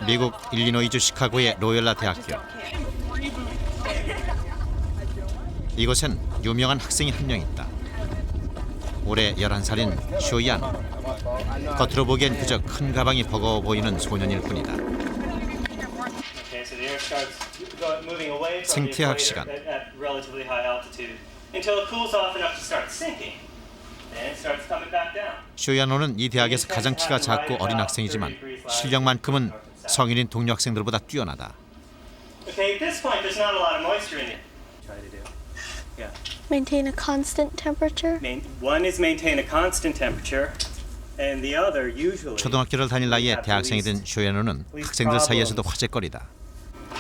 미국 일리노이주 시카고의 로열라 대학교. 이곳엔 유명한 학생이 한 명 있다. 올해 11살인 쇼이안. 겉으로 보기엔 그저 큰 가방이 버거워 보이는 소년일 뿐이다. 생태학 시간. 쇼야노는 이 대학에서 가장 키가 작고 어린 학생이지만 실력만큼은 성인인 동료 학생들보다 뛰어나다. Maintain a constant temperature. One is maintain a constant temperature, and the other usually. 초등학교를 다닐 나이에 대학생이 된 쇼야노는 학생들 사이에서도 화제거리다.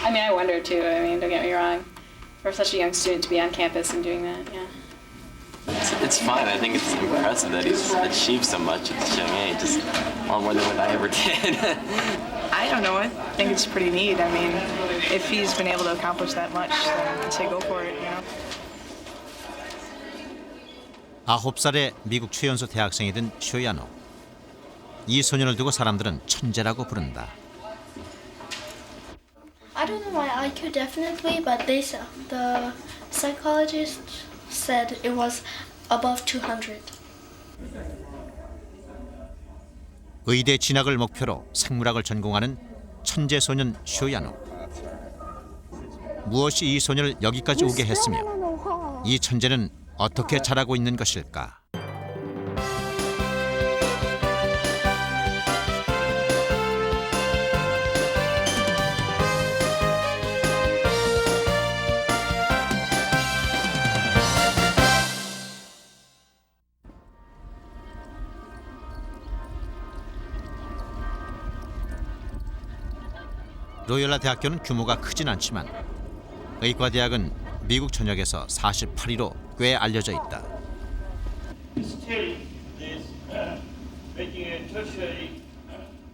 I mean, I wonder too. I mean, don't get me wrong. For such a young student to be on campus and doing that, yeah. It's fun. I think it's impressive that he's achieved so much at such a young age. Just a lot more than what I ever did. I don't know. I think it's pretty neat. I mean, if he's been able to accomplish that much, then I say go for it, you know. 9살의 미국 최연소 대학생이 된 쇼야노. 이 소년을 두고 사람들은 천재라고 부른다. I don't know my IQ definitely, but the psychologist said it was above 200. 의대 진학을 목표로 생물학을 전공하는 천재 소년 쇼야노. 무엇이 이 소년을 여기까지 오게 했으며 이 천재는 어떻게 자라고 있는 것일까? 로열라 대학교는 규모가 크진 않지만 의과대학은 미국 전역에서 48위로 꽤 알려져 있다.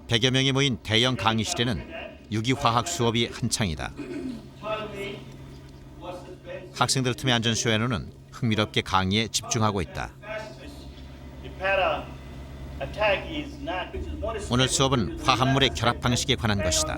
100여 명이 모인 대형 강의실에는 유기화학 수업이 한창이다. 학생들 틈에 앉은 쇼야노는 흥미롭게 강의에 집중하고 있다. 오늘 수업은 화합물의 결합 방식에 관한 것이다.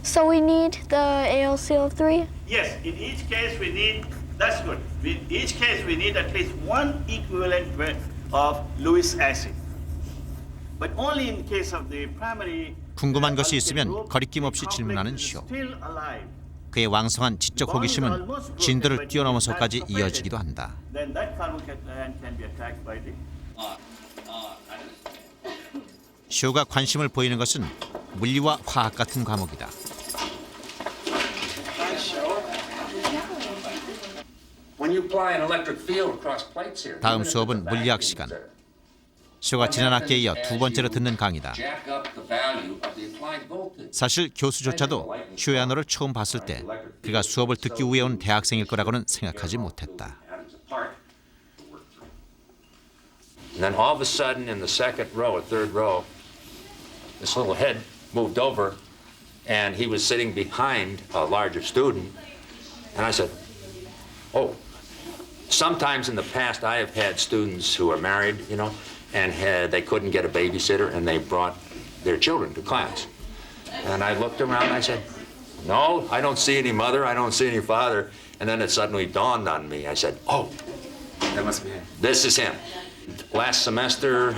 So we need the AlCO3? Yes, in each case we need, that's good. In each case we need at least one equivalent of Lewis acid. But only in case of the primary. 궁금한 것이 있으면 거리낌 없이 질문하는 쇼. 그의 왕성한 지적 호기심은 진도를 뛰어넘어서까지 이어지기도 한다. Then that carbon can be attacked by the. 쇼가 관심을 보이는 것은 물리와 화학 같은 과목이다. 다음 수업은 물리학 시간. 쇼가 지난 학기에 이어 두 번째로 듣는 강의다. 사실 교수조차도 쇼야노를 처음 봤을 때 그가 수업을 듣기 위해 온 대학생일 거라고는 생각하지 못했다. And then all of a sudden, in the second row, or third row, this little head moved over, and he was sitting behind a larger student. And I said, "Oh." Sometimes in the past, I have had students who are married, you know, and they couldn't get a babysitter, and they brought their children to class. And I looked around, and I said, "No, I don't see any mother. I don't see any father." And then it suddenly dawned on me. I said, "Oh, That must be him. this is him." Last semester,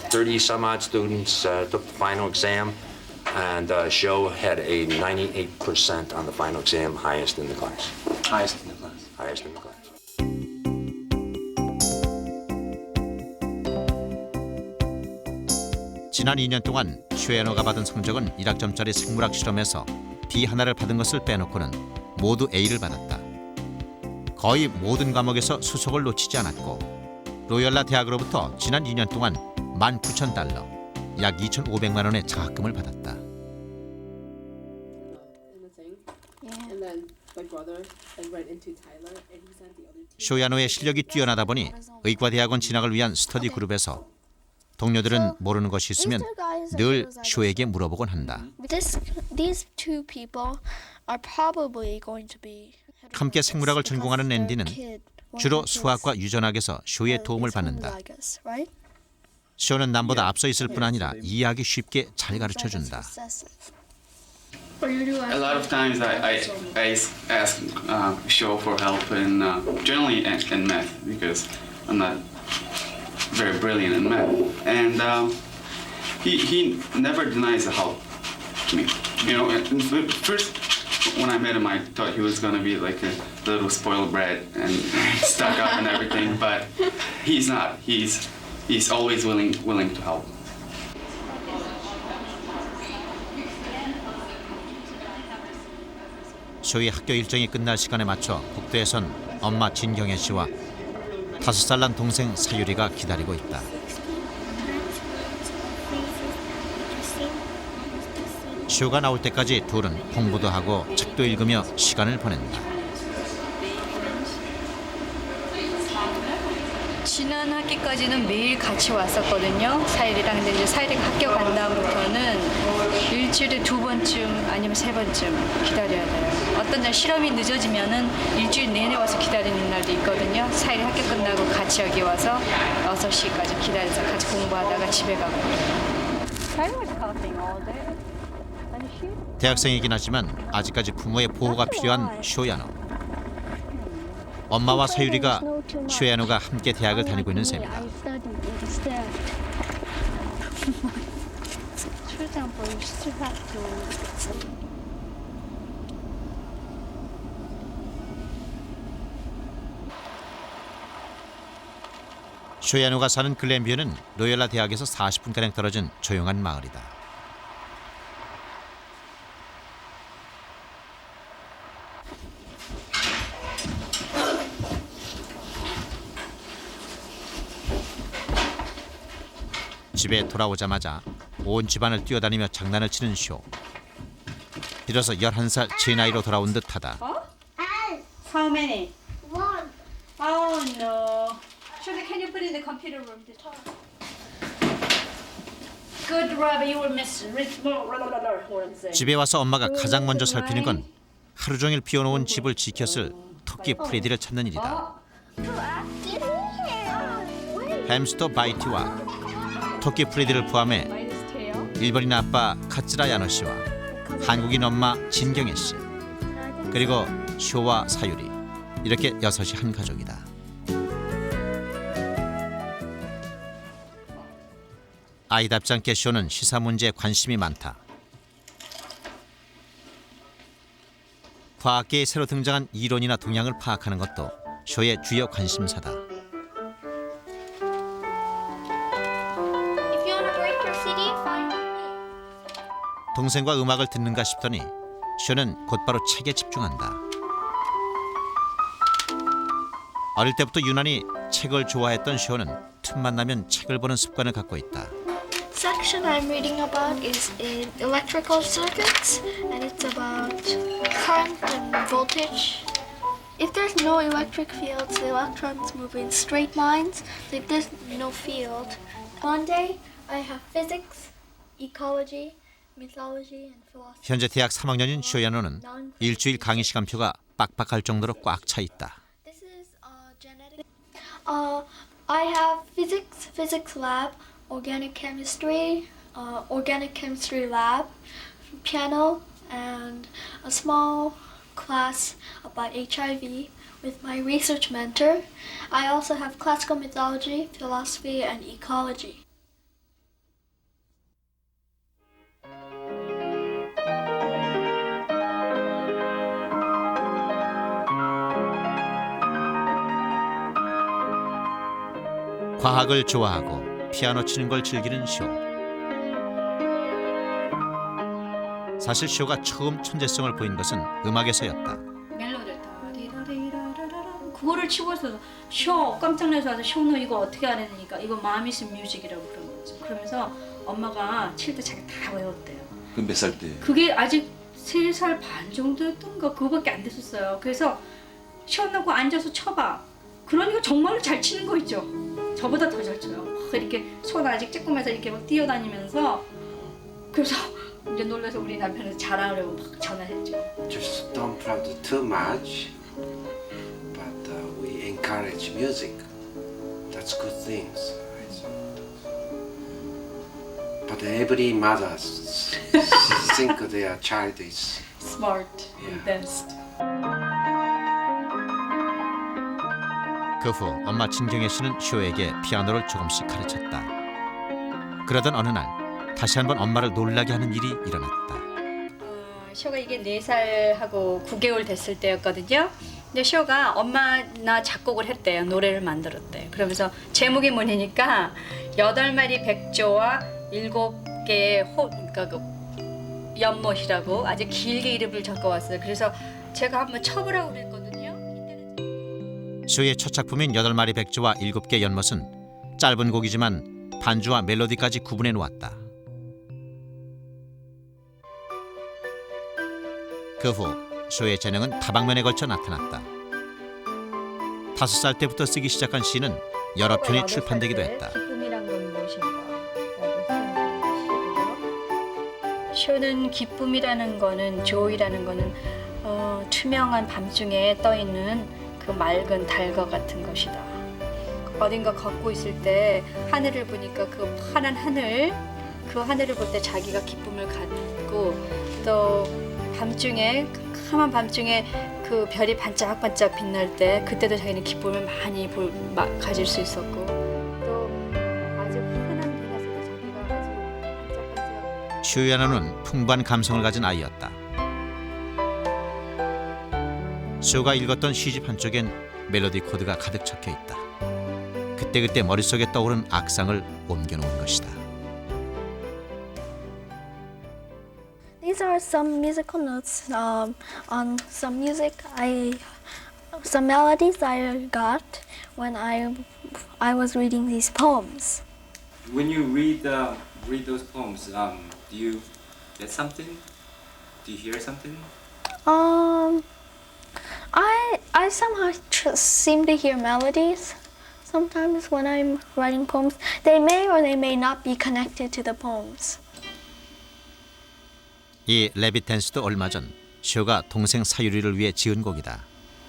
30 some odd students took the final exam, and Sho had a 98% on the final exam, highest in the class. Highest in the class. Highest in the class. 지난 2년 동안 쇼야노가 받은 성적은 1학점짜리 생물학 실험에서 D 하나를 받은 것을 빼놓고는 모두 A를 받았다. 거의 모든 과목에서 수석을 놓치지 않았고 로열라 대학으로부터 지난 2년 동안 19,000달러, 약 2,500만 원의 장학금을 받았다. 쇼야노의 실력이 뛰어나다 보니 의과대학원 진학을 위한 스터디 그룹에서 동료들은 모르는 것이 있으면 늘 쇼에게 물어보곤 한다. These two people are probably going to be 함께 생물학을 전공하는 앤디는 주로 수학과 유전학에서 쇼의 도움을 받는다. 쇼는 남보다 앞서 있을 뿐 아니라 이해하기 쉽게 잘 가르쳐준다. A lot of times I ask Sho for help in generally in math because I'm not very brilliant in math, and he never denies the help to me. You know, at first when I met him, I thought he was gonna be like a little spoiled brat and stuck up and everything, but he's not. He's always willing to help. 쇼의 학교 일정이 끝날 시간에 맞춰 복도에선 엄마 진경애 씨와 5살 난 동생 사유리가 기다리고 있다. 쇼가 나올 때까지 둘은 공부도 하고 책도 읽으며 시간을 보낸다. 지난 학기까지는 매일 같이 왔었거든요. 사일이랑. 근데 이제 사일이가 학교 간 다음부터는 일주일에 2번쯤 아니면 3번쯤 기다려야 돼요. 어떤 날 실험이 늦어지면은 일주일 내내 와서 기다리는 날도 있거든요. 사일이 학교 끝나고 같이 여기 와서 6시까지 기다려서 같이 공부하다가 집에 가고. 대학생이긴 하지만 아직까지 부모의 보호가 필요한 쇼야노. 엄마와 사유리가 쇼야노가 함께 대학을 다니고 있는 셈이다. 쇼야노가 사는 글렌뷰는 로열라 대학에서 40분가량 떨어진 조용한 마을이다. 집에 돌아오자마자 온 집안을 뛰어다니며 장난을 치는 쇼. 비로소 11살 제 나이로 돌아온 듯하다. How many? 1. Oh no. Shirley, can you put in the computer room? Good, Rob. You will miss. 집에 와서 엄마가 가장 먼저 살피는 건 하루 종일 비워놓은 집을 지켰을 토끼 프레디를 찾는 일이다. 햄스터 바이티와 토끼 프레디를 포함해 일본인 아빠 카츠라 야노 씨와 한국인 엄마 진경애 씨, 그리고 쇼와 사유리, 이렇게 6이 한 가족이다. 아이답지 않게 쇼는 시사 문제에 관심이 많다. 과학계에 새로 등장한 이론이나 동향을 파악하는 것도 쇼의 주요 관심사다. 동생과 음악을 듣는가 싶더니 쇼는 곧바로 책에 집중한다. 어릴 때부터 유난히 책을 좋아했던 쇼는 틈만 나면 책을 보는 습관을 갖고 있다. Section I'm reading about is in electrical circuits, and it's about current and voltage. If there's no electric fields, the electrons move in straight lines. So if there's no field, one day I have physics, ecology, mythology, and philosophy. 현재 대학 3학년인 쇼야노는 일주일 강의 시간표가 빡빡할 정도로 꽉 차 있다. This is genetic. I have physics lab, organic chemistry lab, piano, and a small class about HIV with my research mentor. I also have classical mythology, philosophy, and ecology. 과학을 좋아하고 피아노 치는 걸 즐기는 쇼. 사실 쇼가 처음 천재성을 보인 것은 음악에서였다. 멜로디를 그거를 치고서 쇼 깜짝 놀라서 쇼 너 이거 어떻게 알았으니까 이거 마미스 뮤직이라고 그런 거죠. 그러면서 엄마가 칠 때 자기 다 외웠대요. 그 몇 살 때? 그게 아직 3살 반 정도였던가 그거밖에 안 됐었어요. 그래서 시원하고 앉아서 쳐봐. 그러니까 정말로 잘 치는 거 있죠. 저보다 더 잘 쳐요. 이렇게 손 아직 쬐끔해서 이렇게 막 뛰어다니면서 그래서 이제 놀라서 우리 남편은 자랑하려고 막 전화했죠. don't produce too much, but we encourage music. That's good things. But every mother think their child is Smart and best. 그 후 엄마 진경애 씨는 쇼에게 피아노를 조금씩 가르쳤다. 그러던 어느 날 다시 한번 엄마를 놀라게 하는 일이 일어났다. 쇼가 이게 4살하고 9개월 됐을 때였거든요. 근데 쇼가 엄마 나 작곡을 했대요. 노래를 만들었대요. 그러면서 제목이 뭐냐니까 8마리 백조와 7개의 그러니까 그 연못이라고 아주 길게 이름을 적어왔어요. 그래서 제가 한번 쳐보라고 그랬거든요. 쇼의 첫 작품인 8마리 백조와 7개 연못은 짧은 곡이지만 반주와 멜로디까지 구분해 놓았다. 그 후 쇼의 재능은 다방면에 걸쳐 나타났다. 5살 때부터 쓰기 시작한 시는 여러 편이 출판되기도 했다. 기쁨이란 건 무엇인가? 쇼는 기쁨이라는 거는 조이라는 거는 투명한 밤중에 떠 있는 그 맑은 달과 같은 것이다. 어딘가 걷고 있을 때 하늘을 보니까 그 파란 하늘, 그 하늘을 볼 때 자기가 기쁨을 갖고 또 밤중에 까만 밤중에 그 별이 반짝반짝 빛날 때 그때도 자기는 기쁨을 많이 가질 수 있었고 또 아주 흔한 빛났을 때 자기가 아주 반짝반짝. 쇼야노는 풍부한 감성을 가진 아이였다. 쇼가 읽었던 시집 한쪽엔 멜로디 코드가 가득 적혀 있다. 그때그때 머릿속에 떠오른 악상을 옮겨놓은 것이다. These are some musical notes on some music some melodies I got when I was reading these poems. When you read those poems, do you get something? Do you hear something? I somehow seem to hear melodies. Sometimes when I'm writing poems, they may or they may not be connected to the poems. 이 레빗 댄스도 얼마 전 쇼가 동생 사유리를 위해 지은 곡이다.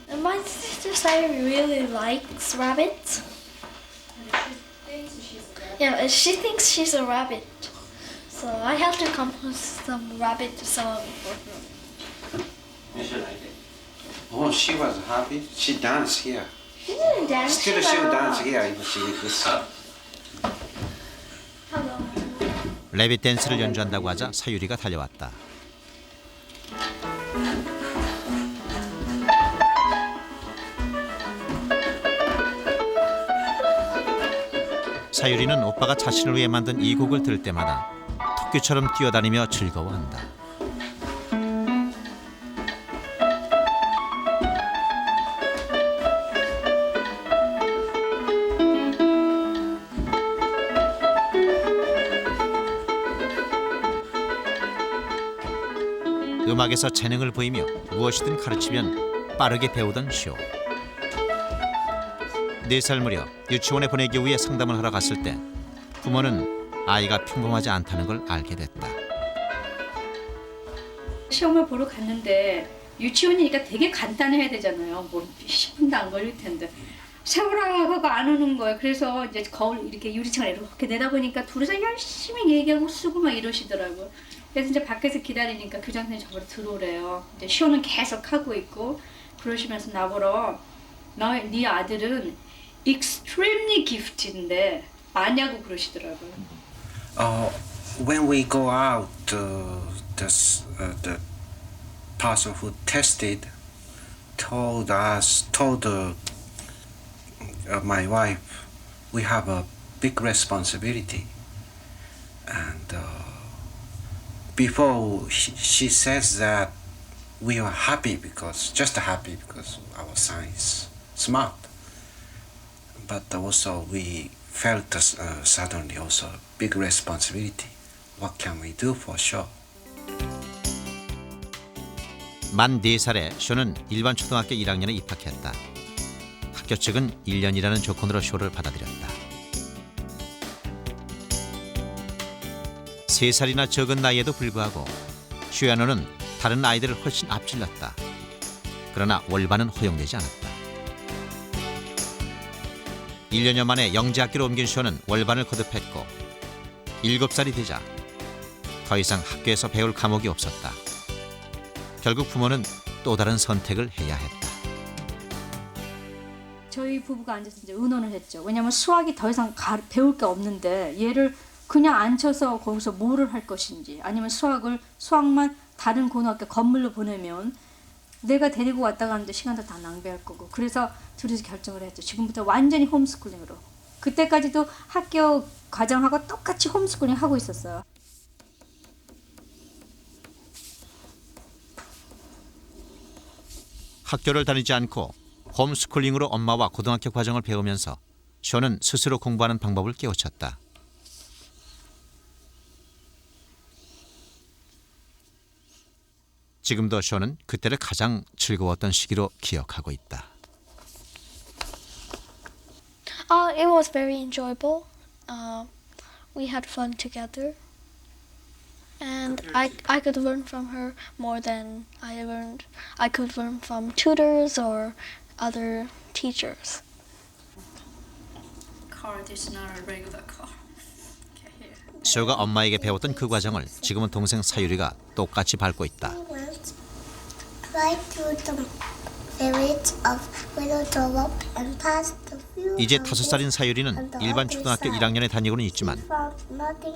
My sister Sayuri really likes rabbits. Yeah, she thinks she's a rabbit. So I have to compose some rabbit song for her. You should like it. Oh, she was happy. She danced here. She didn't dance. Still she will dance here if she listen. Hello. 레빗 댄스를 연주한다고 하자 사유리가 달려왔다. 사유리는 오빠가 자신을 위해 만든 이 곡을 들을 때마다 토끼처럼 뛰어다니며 즐거워한다. 음악에서 재능을 보이며 무엇이든 가르치면 빠르게 배우던 쇼. 4살 무렵 유치원에 보내기 위해 상담을 하러 갔을 때 부모는 아이가 평범하지 않다는 걸 알게 됐다. 시험을 보러 갔는데 유치원이니까 되게 간단해야 되잖아요. 뭐 10분도 안 걸릴 텐데 세우라 하고 안 오는 거예요. 그래서 이제 거울 이렇게 유리창을 이렇게 내다보니까 둘이서 열심히 얘기하고 쓰고 막 이러시더라고요. 그래서 이제 밖에서 기다리니까 교장 선생님이 저보러 들어오래요. 이제 시험은 계속 하고 있고 그러시면서 나보러 네 아들은 extremely gifted인데 아냐고 그러시더라고요. When we go out, the person who tested told my wife, we have a big responsibility, and before she says that we were just happy because our son is smart, but also we felt suddenly also big responsibility. What can we do for sure? 만 4살에 쇼는 일반 초등학교 1학년에 입학했다. 학교 측은 1년이라는 조건으로 쇼를 받아들였다. 3살이나 적은 나이에도 불구하고 쇼야노는 다른 아이들을 훨씬 앞질렀다. 그러나 월반은 허용되지 않았다. 1년여 만에 영재학교로 옮긴 쇼는 월반을 거듭했고 7살이 되자 더 이상 학교에서 배울 과목이 없었다. 결국 부모는 또 다른 선택을 해야 했다. 저희 부부가 앉아서 이제 의논을 했죠. 왜냐하면 수학이 더 이상 배울 게 없는데 얘를 그냥 앉혀서 거기서 뭐를 할 것인지, 아니면 수학만 다른 고등학교 건물로 보내면 내가 데리고 왔다 가는데 시간도 다 낭비할 거고. 그래서 둘이서 결정을 했죠. 지금부터 완전히 홈스쿨링으로. 그때까지도 학교 과정하고 똑같이 홈스쿨링 하고 있었어요. 학교를 다니지 않고 홈스쿨링으로 엄마와 고등학교 과정을 배우면서 쇼는 스스로 공부하는 방법을 깨우쳤다. 지금도 쇼는 그때를 가장 즐거웠던 시기로 기억하고 있다. It was very enjoyable. We had fun together. And I could learn from her more than I could learn from tutors or other teachers. Car is not a regular car. 쇼가 엄마에게 배웠던 그 과정을 지금은 동생 사유리가 똑같이 밟고 있다. 이제 5살인 사유리는 일반 초등학교 1학년에 다니고는 있지만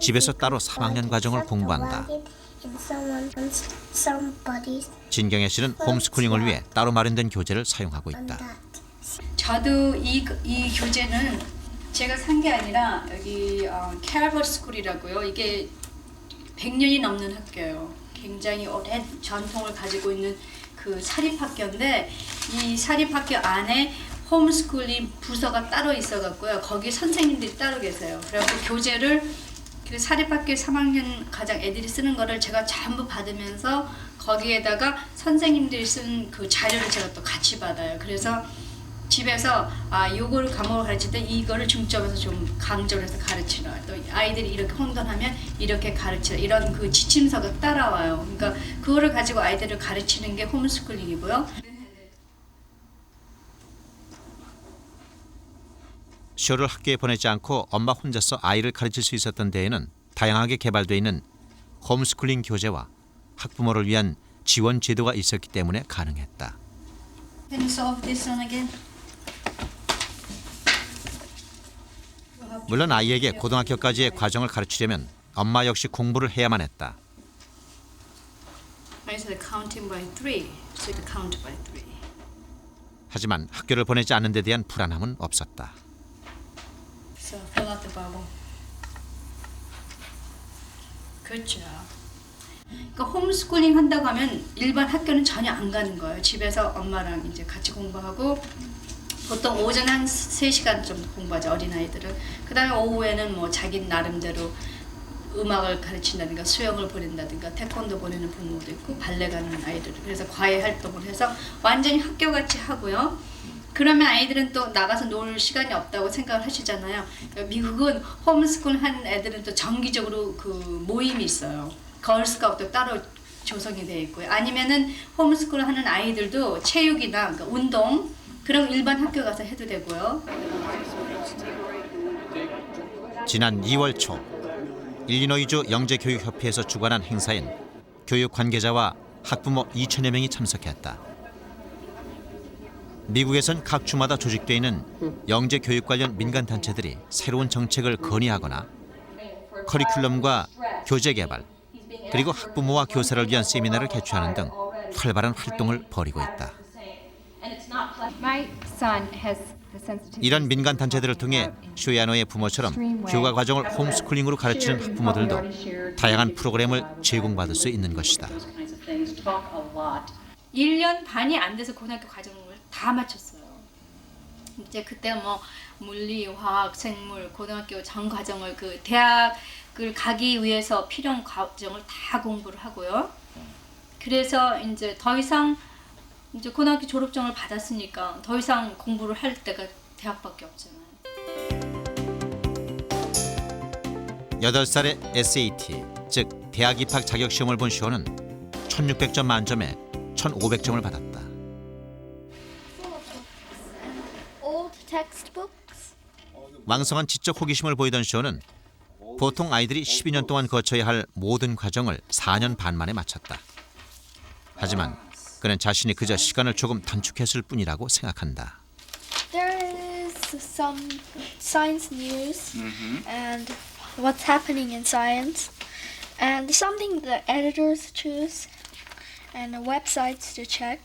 집에서 따로 3학년 과정을 공부한다. 진경애 씨는 홈스쿨링을 위해 따로 마련된 교재를 사용하고 있다. 저도 이 교재는 제가 산 게 아니라 여기 캐럴버리 스쿨이라고요. 이게 100년이 넘는 학교예요. 굉장히 오랜 전통을 가지고 있는 그 사립학교인데 이 사립학교 안에 홈스쿨링 부서가 따로 있어갖고요. 거기 선생님들이 따로 계세요. 그래서 교재를 그 사립학교 3학년 가장 애들이 쓰는 거를 제가 전부 받으면서 거기에다가 선생님들이 쓴 그 자료를 제가 또 같이 받아요. 그래서 집에서 요거를 과목을 가르칠 때 이거를 중점에서 좀 강조를 해서 가르치라. 또 아이들이 이렇게 혼돈하면 이렇게 가르치라. 이런 그 지침서가 따라와요. 그러니까 그거를 가지고 아이들을 가르치는 게 홈스쿨링이고요. 쇼를 학교에 보내지 않고 엄마 혼자서 아이를 가르칠 수 있었던 데에는 다양하게 개발되어 있는 홈스쿨링 교재와 학부모를 위한 지원 제도가 있었기 때문에 가능했다. Can you solve this one again? 물론 아이에게 고등학교까지의 과정을 가르치려면 엄마 역시 공부를 해야만 했다. I said counting by 3. So you count by 3. 하지만 학교를 보내지 않는 데 대한 불안함은 없었다. So fill out the bubble. Good job. 그러니까 홈스쿨링 한다고 하면 일반 학교는 전혀 안 가는 거예요. 집에서 엄마랑 이제 같이 공부하고 보통 오전 한 3시간 정도 공부하죠, 어린아이들은. 그 다음에 오후에는 뭐 자기 나름대로 음악을 가르친다든가 수영을 보낸다든가 태권도 보내는 부모도 있고 발레 가는 아이들. 그래서 과외 활동을 해서 완전히 학교같이 하고요. 그러면 아이들은 또 나가서 놀 시간이 없다고 생각을 하시잖아요. 미국은 홈스쿨 하는 애들은 또 정기적으로 그 모임이 있어요. 걸스카우트 따로 조성이 되어 있고요. 아니면은 홈스쿨 하는 아이들도 체육이나 그러니까 운동 그런 일반 학교 가서 해도 되고요. 지난 2월 초 일리노이주 영재교육협회에서 주관한 행사엔 교육 관계자와 학부모 2천여 명이 참석했다. 미국에선 각 주마다 조직되어 있는 영재교육 관련 민간 단체들이 새로운 정책을 건의하거나 커리큘럼과 교재 개발 그리고 학부모와 교사를 위한 세미나를 개최하는 등 활발한 활동을 벌이고 있다. 이런 민간 단체들을 통해 슈야노의 부모처럼 교과 과정을 홈스쿨링으로 가르치는 학부모들도 다양한 프로그램을 제공받을 수 있는 것이다. 1년 반이 안 돼서 고등학교 과정을 다 마쳤어요. 이제 그때 뭐 물리, 화학, 생물, 고등학교 전 과정을 그 대학을 가기 위해서 필요한 과정을 다 공부를 하고요. 그래서 이제 더 이상 이제 고등학교 졸업증을 받았으니까 더 이상 공부를 할 때가 대학밖에 없잖아요. 8살의 SAT, 즉 대학 입학 자격 시험을 본 쇼는 1600점 만점에 1500점을 받았다. textbooks. 왕성한 지적 호기심을 보이던 쇼는 보통 아이들이 12년 동안 거쳐야 할 모든 과정을 4년 반 만에 마쳤다. 하지만 그는 자신이 그저 시간을 조금 단축했을 뿐이라고 생각한다. There is some science news and what's happening in science, and something the editors choose, and websites to check.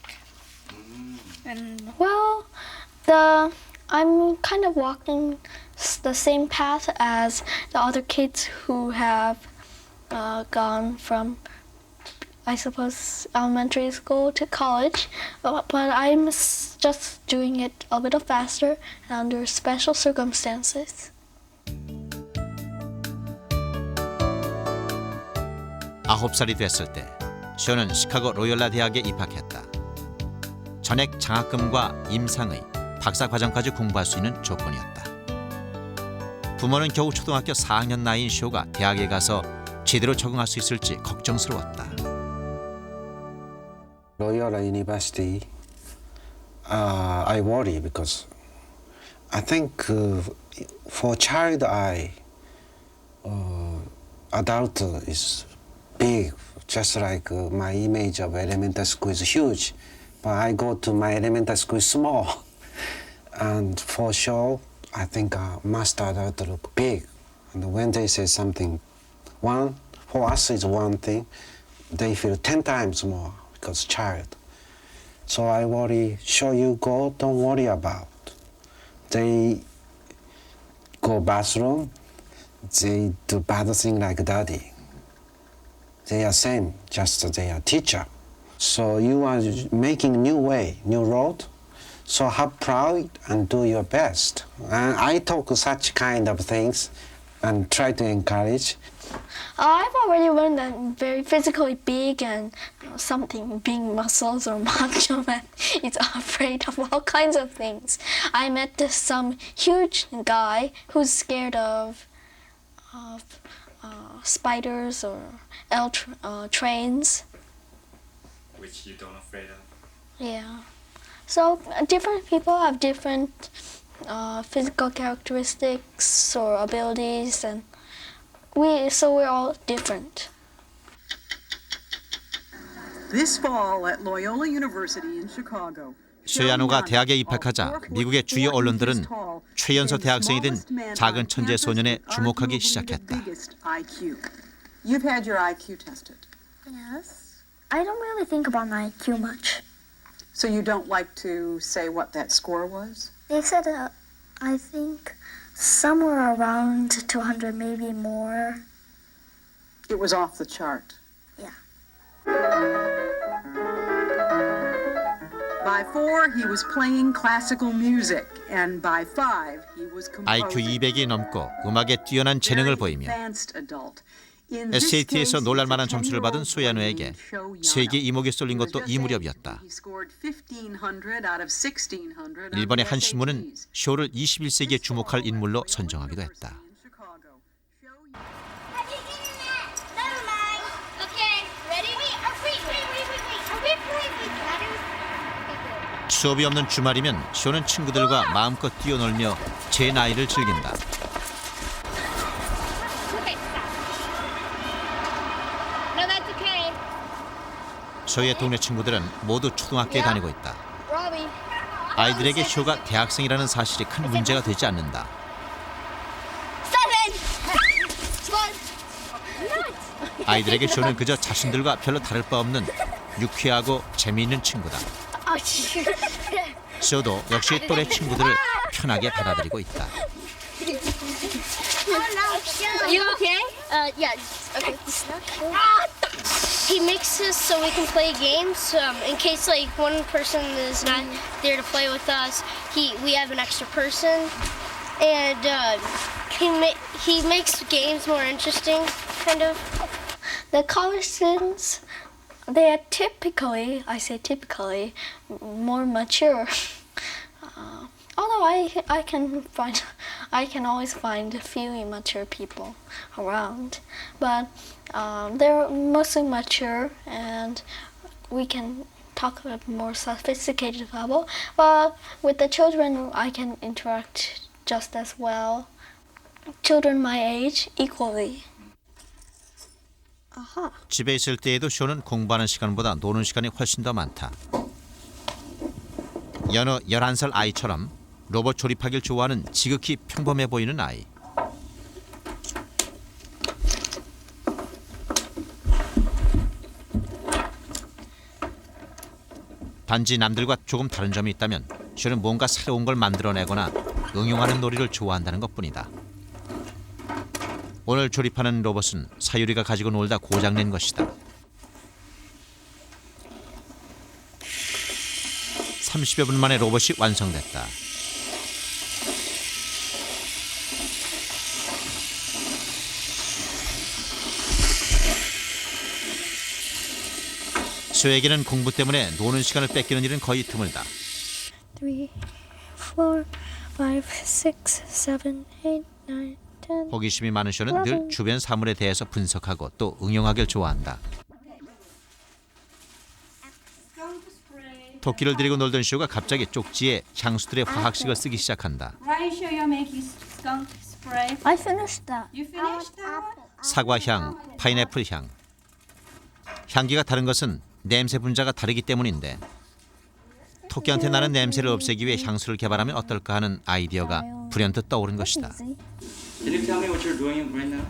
And well, I'm kind of walking the same path as the other kids who have gone from, I suppose, elementary school to college, but I'm just doing it a little faster and under special circumstances. 9살이 됐을 때 쇼는 시카고 로열라 대학에 입학했다. 전액 장학금과 임상의 박사 과정까지 공부할 수 있는 조건이었다. 부모는 겨우 초등학교 4학년 나이인 쇼가 대학에 가서 제대로 적응할 수 있을지 걱정스러웠다. Loyola University, I worry because I think for child eye, adult is big, just like my image of elementary school is huge, but I go to my elementary school is small. And for sure, I think most adults look big. And when they say something, for us is one thing, they feel 10 times more because child. So I worry, sure you go, don't worry about. They go bathroom, they do bad thing like daddy. They are same, just they are teacher. So you are making new way, new road. So have pride and do your best. And I talk such kind of things and try to encourage. I've already learned that very physically big and something big muscles or macho man is afraid of all kinds of things. I met some huge guy who's scared of spiders or trains. Which you don't afraid of? Yeah. So different people have different physical characteristics or abilities, and we're all different. This fall at Loyola University in Chicago. 쇼야노가 대학에 입학하자 미국의 주요 언론들은 최연소 대학생이 된 작은 천재 소년에 주목하기 시작했다. You've had your IQ tested. Yes. I don't really think about my IQ much. So you don't like to say what that score was? They said, I think somewhere around 200, maybe more. It was off the chart. Yeah. By 4, he was playing classical music, and by 5, he was IQ composing. 200이 넘고 음악에 뛰어난 재능을 보이며 SAT에서 놀랄만한 점수를 받은 소야노에게 세계 이목이 쏠린 것도 이 무렵이었다. 일본의 한 신문은 쇼를 21세기에 주목할 인물로 선정하기도 했다. 수업이 없는 주말이면 쇼는 친구들과 마음껏 뛰어놀며 제 나이를 즐긴다. 쇼의 동네 친구들은 모두 초등학교에 다니고 있다. 아이들에게 쇼가 대학생이라는 사실이 큰 문제가 되지 않는다. 아이들에게 쇼는 그저 자신들과 별로 다를 바 없는 유쾌하고 재미있는 친구다. 쇼도 역시 또래 친구들을 편하게 받아들이고 있다. You okay? Yeah. Okay. He makes us so we can play games. In case like one person is not there to play with us, we have an extra person, and he makes games more interesting, kind of. The college students, they are typically, I say typically, more mature. Although I can always find a few immature people around, but they're mostly mature, and we can talk at a more sophisticated level. But with the children, I can interact just as well. Children my age equally. 집에 있을 때에도 쇼는 공부하는 시간보다 노는 시간이 훨씬 더 많다. 여느 11살 아이처럼 로봇 조립하기를 좋아하는 지극히 평범해 보이는 아이. 단지 남들과 조금 다른 점이 있다면 쇼는 뭔가 새로운 걸 만들어내거나 응용하는 놀이를 좋아한다는 것뿐이다. 오늘 조립하는 로봇은 사유리가 가지고 놀다 고장낸 것이다. 30여 분 만에 로봇이 완성됐다. 쇼에게는 공부 때문에 노는 시간을 뺏기는 일은 거의 드물다. 3, 4, 5, 6, 7, 8, 9, 10. 호기심이 많은 쇼는 늘 주변 사물에 대해서 분석하고 또 응용하길 좋아한다. 토끼를 데리고 놀던 쇼가 갑자기 쪽지에 향수들의 화학식을 쓰기 시작한다. I finished that. 사과향, 파인애플 향. 향기가 다른 것은 냄새 분자가 다르기 때문인데 토끼한테 나는 냄새를 없애기 위해 향수를 개발하면 어떨까 하는 아이디어가 불현듯 떠오른 것이다. Can you tell me what you're doing right now?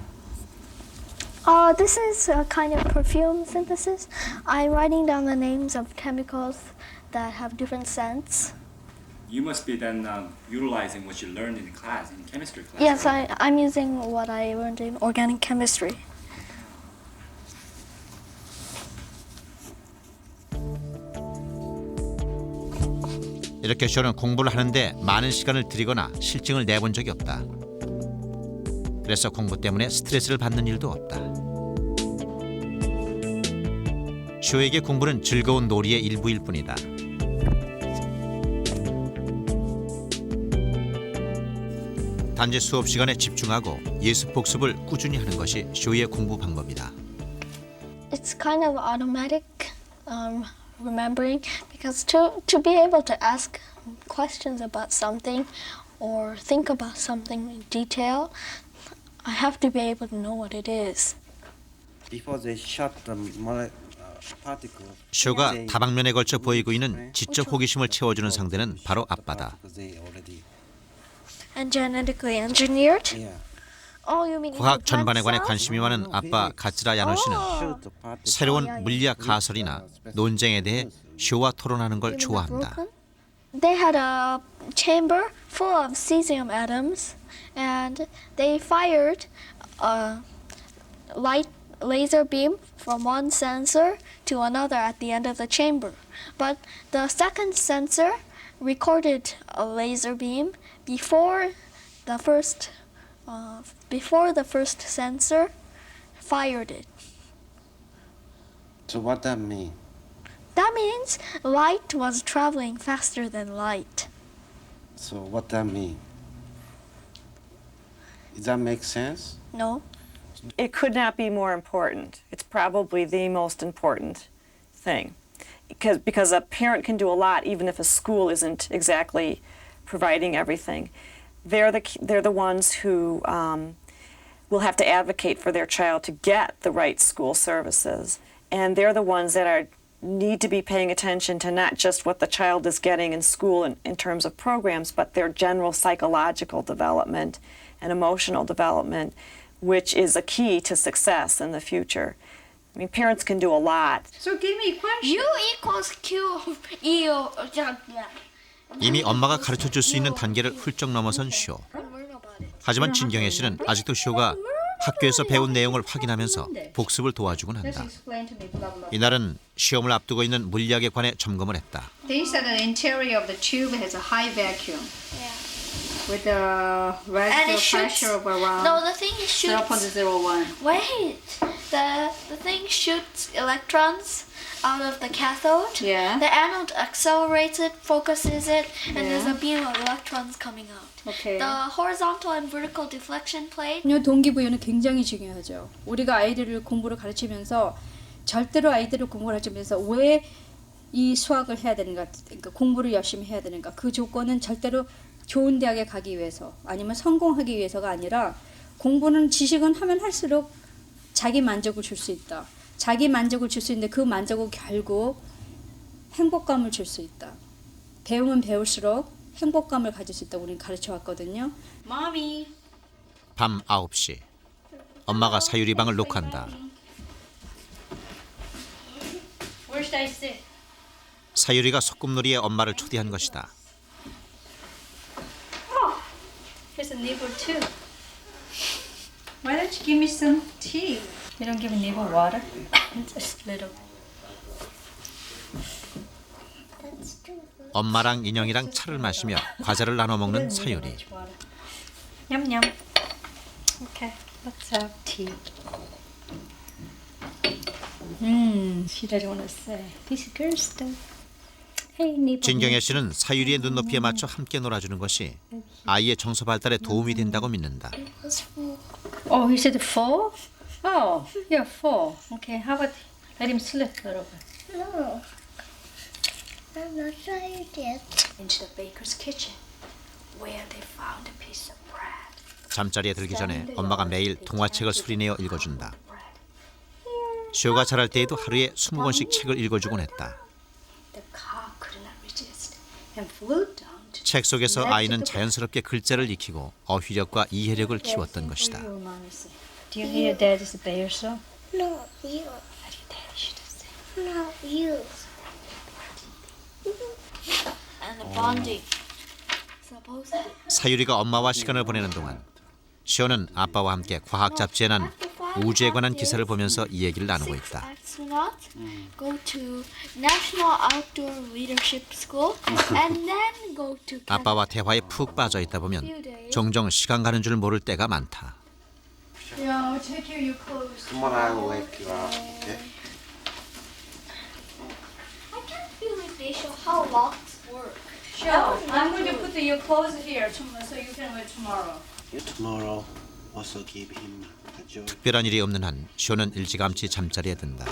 This is a kind of perfume synthesis. I'm writing down the names of chemicals that have different scents. You must be then utilizing what you learned in class, in chemistry class. Yes, right? I'm using what I learned in organic chemistry. 이렇게 쇼는 공부를 하는데 많은 시간을 들이거나 실증을 내본 적이 없다. 그래서 공부 때문에 스트레스를 받는 일도 없다. 쇼에게 공부는 즐거운 놀이의 일부일 뿐이다. 단지 수업 시간에 집중하고 예습 복습을 꾸준히 하는 것이 쇼의 공부 방법이다. It's kind of automatic remembering because to be able to ask questions about something or think about something in detail, I have to be able to know what it is. Before they shot the particle, 쇼가 다방면에 걸쳐 보이고 있는 지적 호기심을 채워주는 상대는 바로 아빠다. And genetically engineered? Yeah. Oh, you mean 과학 전반에 관해 관심이 많은 아빠 가츠라 야노 씨는 새로운 물리학 가설이나 논쟁에 대해 쇼와 토론하는 걸 좋아한다. They had a chamber full of cesium atoms, and they fired a light laser beam from one sensor to another at the end of the chamber. But the second sensor recorded a laser beam before the first sensor fired it. So what that mean? That means light was traveling faster than light. So what that mean? Does that make sense? No. It could not be more important. It's probably the most important thing. Because a parent can do a lot even if a school isn't exactly providing everything. They're the ones who will have to advocate for their child to get the right school services. And they're the ones that need to be paying attention to not just what the child is getting in school in terms of programs, but their general psychological development and emotional development, which is a key to success in the future. I mean, parents can do a lot. So give me a question. U equals Q, E, O, 이미 엄마가 가르쳐줄 수 있는 단계를 훌쩍 넘어선 쇼. 하지만 진경애 씨는 아직도 쇼가 학교에서 배운 내용을 확인하면서 복습을 도와주곤 한다. 이날은 시험을 앞두고 있는 물리학에 관해 점검을 했다. They said the interior of the tube has a high vacuum. With a residual pressure of around No, the thing shoots 0.01. Wait, the thing shoots electrons out of the cathode. Yeah. The anode accelerates it, focuses it, and there's a beam of electrons coming out. Okay. The horizontal and vertical deflection plate. 동기부여는 굉장히 중요하죠. 우리가 아이들을 공부를 가르치면서 절대로 아이들을 공부를 가르치면서 왜 이 수학을 해야 되는가, 그러니까 공부를 열심히 해야 되는가. 그 조건은 절대로 좋은 대학에 가기 위해서 아니면 성공하기 위해서가 아니라 공부는 지식은 하면 할수록 자기 만족을 줄 수 있다. 자기 만족을 줄 수 있는데 그 만족은 결국 행복감을 줄 수 있다. 배우면 배울수록 행복감을 가질 수 있다고 우리는 가르쳐 왔거든요. Mommy. 밤 9시 엄마가 사유리 방을 녹화한다. Where should I sit? 사유리가 소꿉놀이에 엄마를 초대한 것이다. Oh, here's a nibble too. Why don't you give me some tea? You don't give a nibble water? Just a little. 엄마랑 인형이랑 차를 마시며 과자를 나눠 먹는 사유리. Yum yum. Okay, let's have tea. She doesn't want to say. These girls stuff. Hey, nibble. 진경혜 씨는 사유리의 눈높이에 맞춰 함께 놀아주는 것이 아이의 정서 발달에 도움이 된다고 믿는다. Oh, he said 4? Oh, yeah, 4. Okay, how about let him slip a little bit? No. I'm not trying yet. Into the baker's kitchen, where they found a piece of bread. 잠자리에 들기 전에 엄마가 매일 동화책을 소리내어 읽어준다. 쇼가 자랄 때에도 하루에 20권씩 책을 읽어주곤 했다. The cow could not resist and flew down to 책 속에서 아이는 자연스럽게 글자를 익히고 어휘력과 이해력을 키웠던 것이다. Do you hear Daddy's bear song? No, you. Daddy should say. No, you. And the bonding. Supposed to. 사유리가 엄마와 시간을 보내는 동안 쇼는 아빠와 함께 과학 잡지에 난 우주에 관한 기사를 보면서 이 얘기를 나누고 있다. Astronauts go to National Outdoor Leadership School and then go to 아빠와 대화에 푹 빠져 있다 보면 종종 시간 가는 줄 모를 때가 많다. Yeah, take care of your clothes. Come on, I will wake you up, okay? I can't feel if they show how locks work. Sure. I'm going to put your clothes here so you can wear tomorrow. You tomorrow also give him a joy. 특별한 일이 없는 한 쇼는 일찌감치 잠자리에 든다.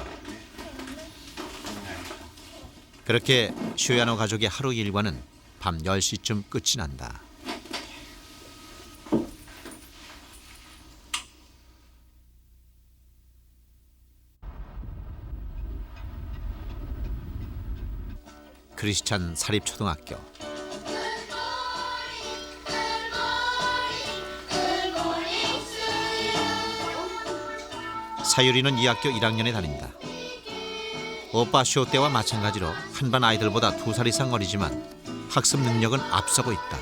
그렇게 쇼야노 가족의 하루 일과는 밤 10시쯤 끝이 난다. 크리스찬 사립초등학교. 사유리는 이 학교 1학년에 다닌다. 오빠 쇼 때와 마찬가지로 한반 아이들보다 2살 이상 어리지만 학습 능력은 앞서고 있다.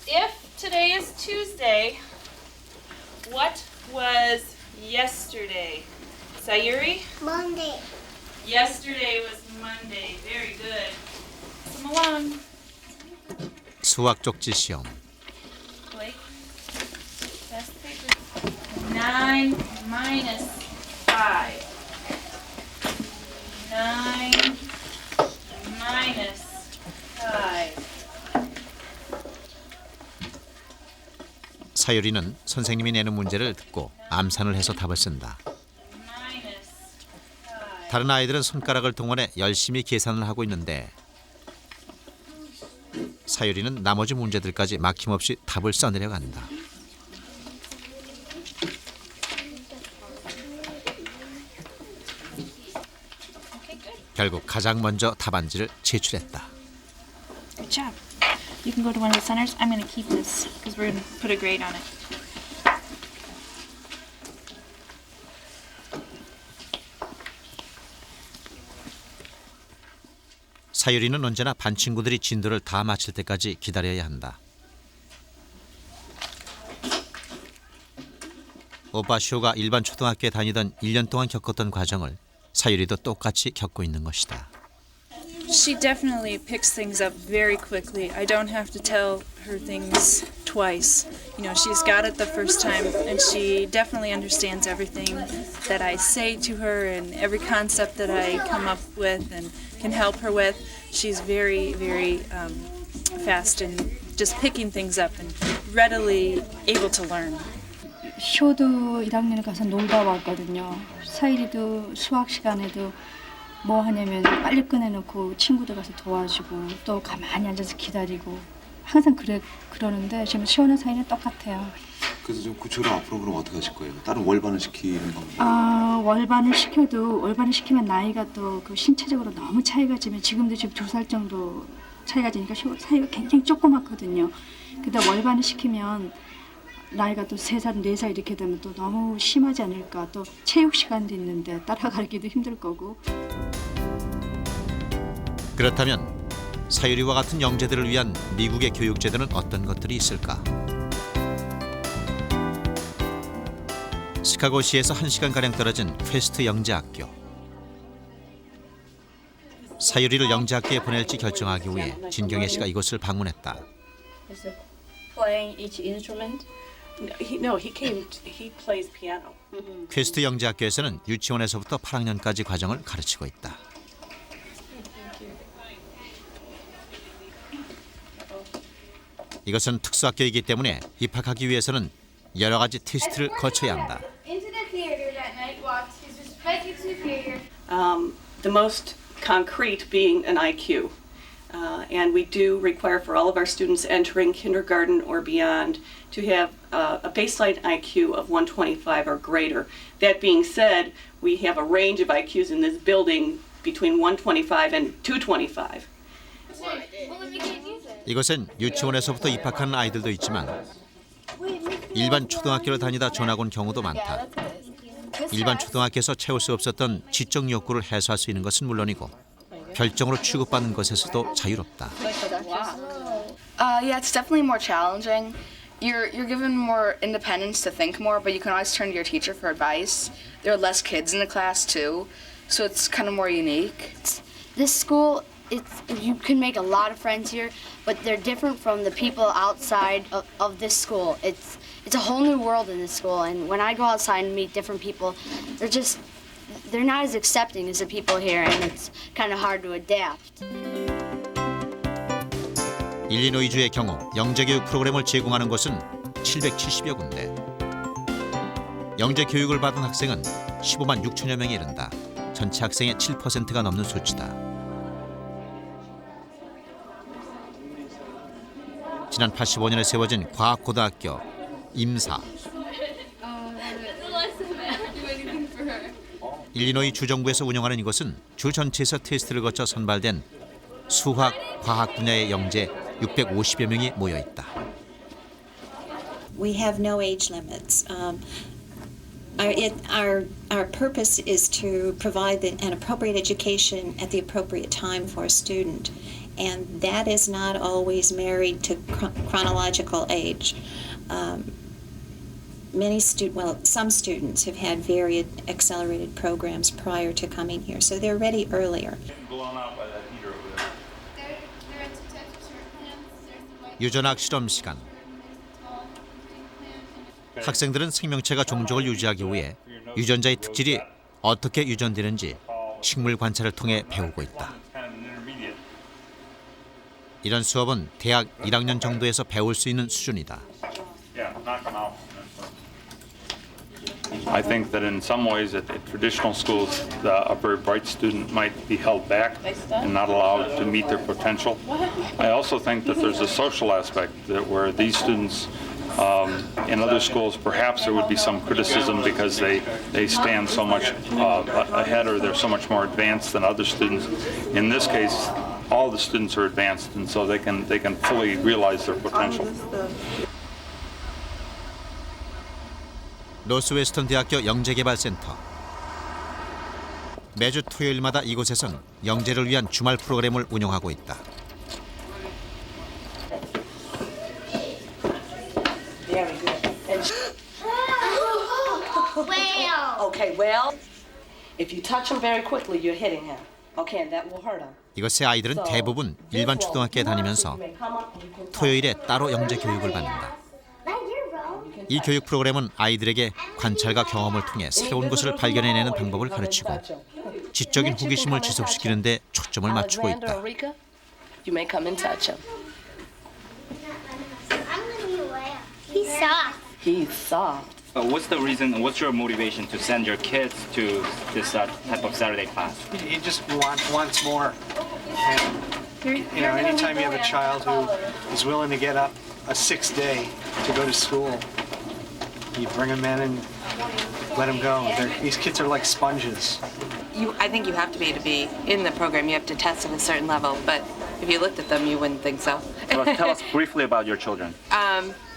If today is Tuesday, what was yesterday? Sayuri? Monday. Yesterday was Monday. Very good. Come along. 수학 쪽지 시험. Blake. Pass the paper. 9 minus 5. 9 minus 5. 사유리는 선생님이 내는 문제를 듣고 암산을 해서 답을 쓴다. 다른 아이들은 손가락을 동원해 열심히 계산을 하고 있는데 사유리는 나머지 문제들까지 막힘없이 답을 써내려간다. 결국 가장 먼저 답안지를 제출했다. Good job. You can go to one of the centers. I'm going to keep this because we're going to put a grade on it. 사유리는 언제나 반 친구들이 진도를 다 마칠 때까지 기다려야 한다. 오빠 쇼가 일반 초등학교에 다니던 1년 동안 겪었던 과정을 사유리도 똑같이 겪고 있는 것이다. She definitely picks things up very quickly. I don't have to tell her things twice. You know, she's got it the first time, and she definitely understands everything that I say to her and every concept that I come up with and can help her with. She's very, very fast in just picking things up and readily able to learn. 쇼도 1학년에 가서 놀다 왔거든요. 사일이도 수학 시간에도 뭐 하냐면 빨리 꺼내놓고 친구들 가서 도와주고 또 가만히 앉아서 기다리고 항상 그러는데 지금 시원한 사이는 똑같아요. 그래서 좀 구체적으로 앞으로 그럼 어떻게 하실 거예요? 다른 월반을 시키는 방법? 월반을 시키면 나이가 또 그 신체적으로 너무 차이가 지면 지금도 지금 2살 정도 차이가 지니까 사이가 굉장히 조그맣거든요. 근데 월반을 시키면 나이가 또 3살, 4살 이렇게 되면 또 너무 심하지 않을까. 또 체육 시간도 있는데 따라가기도 힘들 거고. 그렇다면 사유리와 같은 영재들을 위한 미국의 교육 제도는 어떤 것들이 있을까? 시카고시에서 1시간가량 떨어진 퀘스트 영재학교. 사유리를 영재학교에 보낼지 결정하기 위해 진경애 씨가 이곳을 방문했다. Playing each instrument? He plays piano. 퀘스트 영재학교에서는 유치원에서부터 8학년까지 과정을 가르치고 있다. 이것은 특수학교이기 때문에 입학하기 위해서는 여러 가지 테스트를 거쳐야 한다. The most concrete being an IQ. And we do require for all of our students entering kindergarten or beyond to have a baseline IQ of 125 or greater. That being said, we have a range of IQs in this building between 125 and 225. 이곳은 유치원에서부터 입학하는 아이들도 있지만 일반 초등학교를 다니다 전학 온 경우도 많다. 일반 초등학교에서 채울 수 없었던 지적 욕구를 해소할 수 있는 것은 물론이고 별정으로 취급받는 것에서도 자유롭다. Yeah, it's definitely more challenging. You're given more independence to think more, but you can always turn to your teacher for advice. There are less kids in the class too, so it's kind of more unique. This school, you can make a lot of friends here, but they're different from the people outside of this school. It's a whole new world in this school, and when I go outside and meet different people, they're not as accepting as the people here, and it's kind of hard to adapt. 일리노이주의 경우 영재교육 프로그램을 제공하는 곳은 770여 군데. 영재교육을 받은 학생은 15만 6천여 명에 이른다. 전체 학생의 7%가 넘는 수치다. 지난 85년에 세워진 과학고등학교 임사. 일리노이 주정부에서 운영하는 이곳은 주 전체에서 테스트를 거쳐 선발된 수학, 과학 분야의 영재 650여 명이 모여 있다. We have no age limits. Our purpose is to provide an appropriate education at the appropriate time for a student, and that is not always married to chronological age. Some students have had very accelerated programs prior to coming here, so they're ready earlier. 유전학 실험 시간. 학생들은 생명체가 종족을 유지하기 위해 유전자의 특질이 어떻게 유전되는지 식물 관찰을 통해 배우고 있다. 이런 수업은 대학 1학년 정도에서 배울 수 있는 수준이다. I think that in some ways at traditional schools, a very bright student might be held back and not allowed to meet their potential. I also think that there's a social aspect that where these students in other schools, perhaps there would be some criticism because they stand so much ahead or they're so much more advanced than other students. In this case, all the students are advanced, and so they can fully realize their potential. 노스웨스턴 대학교 영재개발센터. 매주 토요일마다 이곳에선 영재를 위한 주말 프로그램을 운영하고 있다. Okay, well, if you touch him very quickly, you're hitting him. Okay, and that will hurt him. 이곳의 아이들은 대부분 일반 초등학교에 다니면서 토요일에 따로 영재 교육을 받는다. 이 교육 프로그램은 아이들에게 관찰과 경험을 통해 새로운 것을 발견해내는 방법을 가르치고 지적인 호기심을 지속시키는 데 초점을 맞추고 있다. You may come and touch him. He's soft. He's soft. What's the reason? What's your motivation to send your kids to this type of Saturday class? You just wants more. And, you know, anytime you have a child who is willing to get up a 6th day to go to school, you bring them in and let them go. These kids are like sponges. I think you have to be in the program. You have to test at a certain level, but if you looked at them, you wouldn't think so. Well, tell us briefly about your children.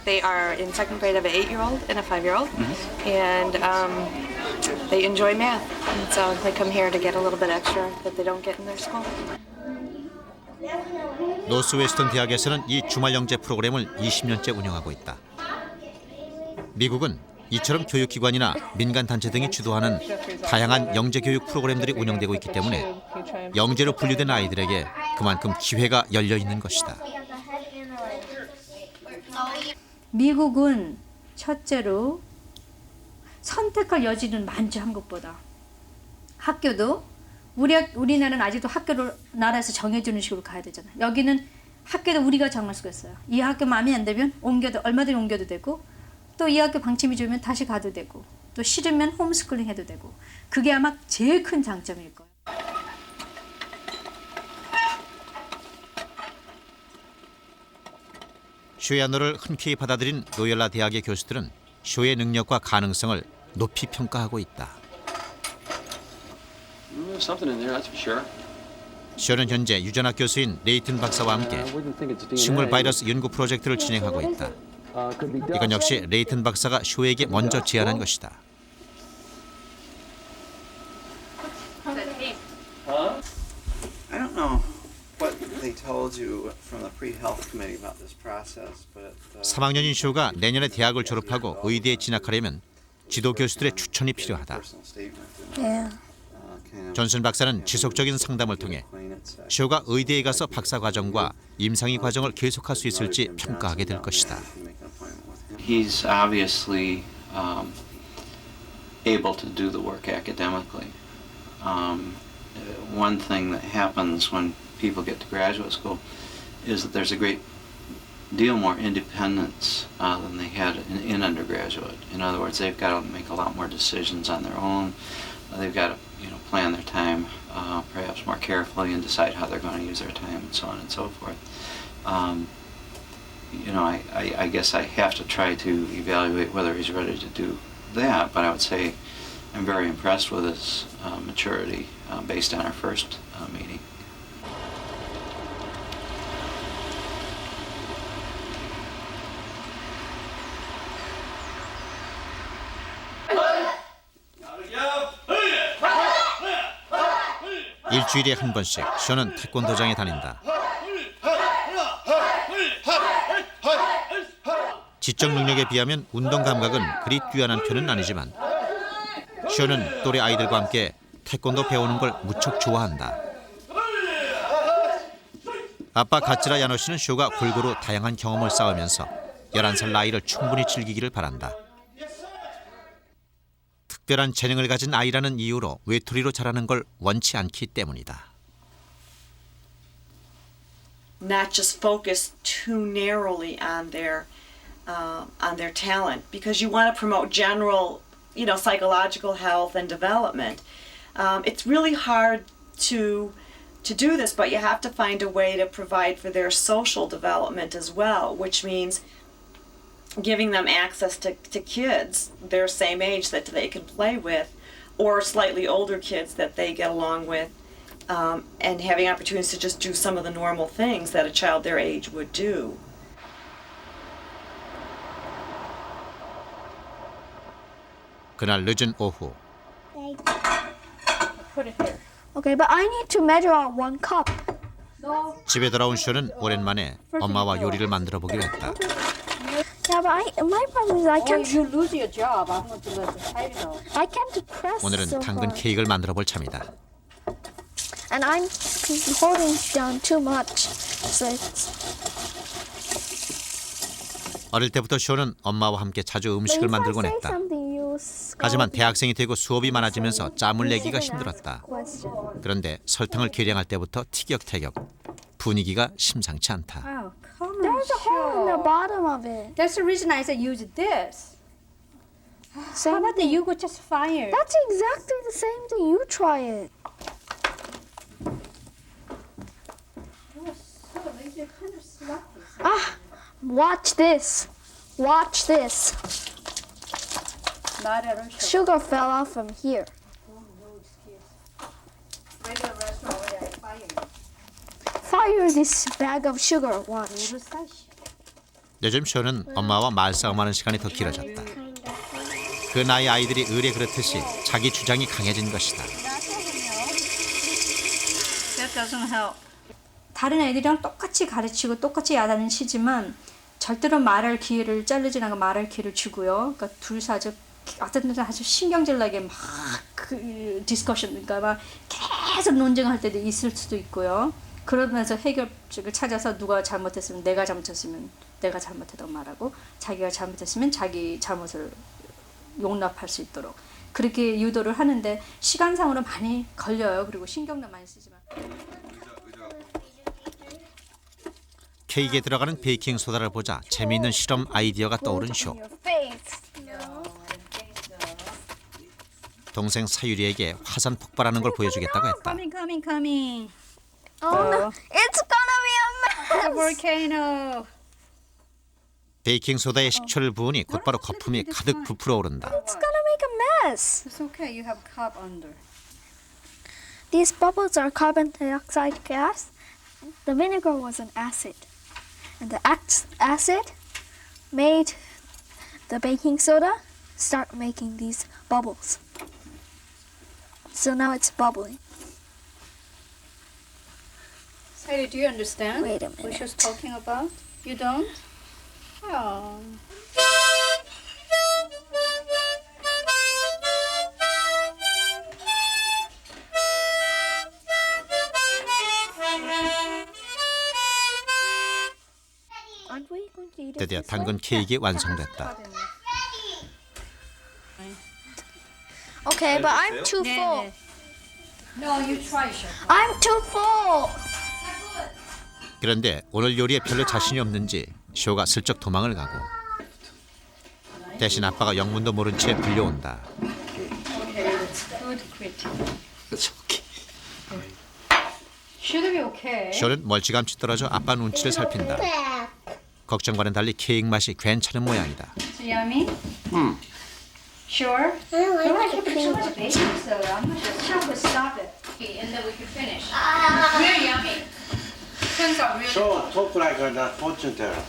They are in 2nd grade of an 8-year-old and a 5-year-old, and they enjoy math, and so they come here to get a little bit extra that they don't get in their school. 노스웨스턴 대학에서는 이 주말 영재 프로그램을 20년째 운영하고 있다. 미국은 이처럼 교육기관이나 민간 단체 등이 주도하는 다양한 영재 교육 프로그램들이 운영되고 있기 때문에 영재로 분류된 아이들에게 그만큼 기회가 열려 있는 것이다. 미국은 첫째로 선택할 여지는 많죠, 한국보다. 학교도 우리나라는 아직도 학교를 나라에서 정해주는 식으로 가야 되잖아요. 여기는 학교도 우리가 정할 수가 있어요. 이 학교 마음에 안 들면 얼마든지 옮겨도 되고, 또 이 학교 방침이 좋으면 다시 가도 되고, 또 싫으면 홈스쿨링 해도 되고. 그게 아마 제일 큰 장점일 거예요. 쇼의 안호를 흔쾌히 받아들인 로열라 대학의 교수들은 쇼의 능력과 가능성을 높이 평가하고 있다. There's something in there, that's for sure. 쇼는 현재 유전학 교수인 레이튼 박사와 함께 식물 바이러스 연구 프로젝트를 진행하고 있다. 이건 역시 레이튼 박사가 쇼에게 먼저 제안한 것이다. I don't know what they told you from the pre-health committee about this process, but 3학년인 쇼가 내년에 대학을 졸업하고 의대에 진학하려면 지도 교수들의 추천이 필요하다. 존슨 박사는 지속적인 상담을 통해 쇼가 의대에 가서 박사 과정과 임상의 과정을 계속할 수 있을지 평가하게 될 것이다. he's obviously able to do the work academically. One thing that happens when people get to graduate school is that there's a great deal more independence than they had in undergraduate. In other words, they've got to make a lot more decisions on their own. They've got to, plan their time perhaps more carefully and decide how they're going to use their time and so on and so forth. I guess I have to try to evaluate whether he's ready to do that, but I would say I'm very impressed with his maturity based on our first meeting. 일주일에 한 번씩 쇼는 태권도장에 다닌다. 지적 능력에 비하면 운동 감각은 그리 뛰어난 편은 아니지만 쇼는 또래 아이들과 함께 태권도 배우는 걸 무척 좋아한다. 아빠 가츠라 야노 씨는 쇼가 골고루 다양한 경험을 쌓으면서 11살 나이를 충분히 즐기기를 바란다. 특별한 재능을 가진 아이라는 이유로 외톨이로 자라는 걸 원치 않기 때문이다. Not just focus too narrowly on their talent, because you want to promote general, psychological health and development. It's really hard to do this, but you have to find a way to provide for their social development as well, which means giving them access to kids their same age that they can play with, or slightly older kids that they get along with, and having opportunities to just do some of the normal things that a child their age would do. 그날 늦은 오후. Okay, but I need to measure out 1 cup. 집에 돌아온 쇼는 오랜만에 엄마와 요리를 만들어 보기로 했다. Yeah, but my problem is I can't. You lose your job. I'm going to lose it. I know. I can't press. 오늘은 so 당근 hard. 케이크를 만들어 볼 참이다. And I'm holding down too much. So it's. 어릴 때부터 쇼는 엄마와 함께 자주 음식을 만들곤 했다. 하지만 대학생이 되고 수업이 많아지면서 짬을 내기가 힘들었다. 그런데 설탕을 계량할 때부터 티격태격. 분위기가 심상치 않다. Oh, come on, There's a hole in the bottom of it. That's the reason I said use this. How about the you go just fire? That's exactly the same thing. You try it. Ah, watch this. Watch this. Sugar fell off from here. Fire this bag of sugar. Watch. 요즘 쇼는 엄마와 말싸움하는 시간이 더 길어졌다. 그 나이 아이들이 을에 그렇듯이 자기 주장이 강해진 것이다. That doesn't help. 다른 애들이랑 똑같이 가르치고 똑같이 야단을 치지만 절대로 말할 기회를 자르지 않고 말할 기회를 주고요. 그러니까 둘이서 아주 어떤 때는 아주 신경질나게 막 그 디스커션, 그러니까 막 계속 논쟁할 때도 있을 수도 있고요. 그러면서 해결책을 찾아서 누가 잘못했으면 내가 잘못했으면 내가 잘못했다고 말하고 자기가 잘못했으면 자기 잘못을 용납할 수 있도록 그렇게 유도를 하는데 시간상으로 많이 걸려요. 그리고 신경도 많이 쓰지만. 케이크에 들어가는 베이킹 소다를 보자 재미있는 실험 아이디어가 떠오른 쇼. 동생 사유리에게 화산 폭발하는 걸 보여주겠다고 했다. Coming. Oh no, it's gonna be a mess. The volcano. 베이킹 소다에 식초를 부으니 곧바로 거품이 가득 부풀어 오른다. It's gonna make a mess. It's okay. You have carb under. These bubbles are carbon dioxide gas. The vinegar was an acid. And the acid made the baking soda start making these bubbles. So now it's bubbling. Sadie, do you understand Wait a what minute. she was talking about? You don't? Oh. Aren't we going to eat it 드디어 this 당근 way? 케이크가 완성됐다. Okay, but I'm too full. No, you try, Chef. I'm too full. 그런데 오늘 요리에 별로 자신이 없는지 쇼가 슬쩍 도망을 가고 대신 아빠가 영문도 모른 채 불려온다. Okay, that's good critic. Should be okay. 쇼는 멀찌감치 떨어져 아빠 눈치를 살핀다. 걱정과는 달리 케이크 맛이 괜찮은 모양이다. So yummy? Sure? I like Don't the put too cream. much baking soda. I'm not sure. Chef will stop it. And then we can finish. Very yummy. Turns out really So talk like that fortune teller.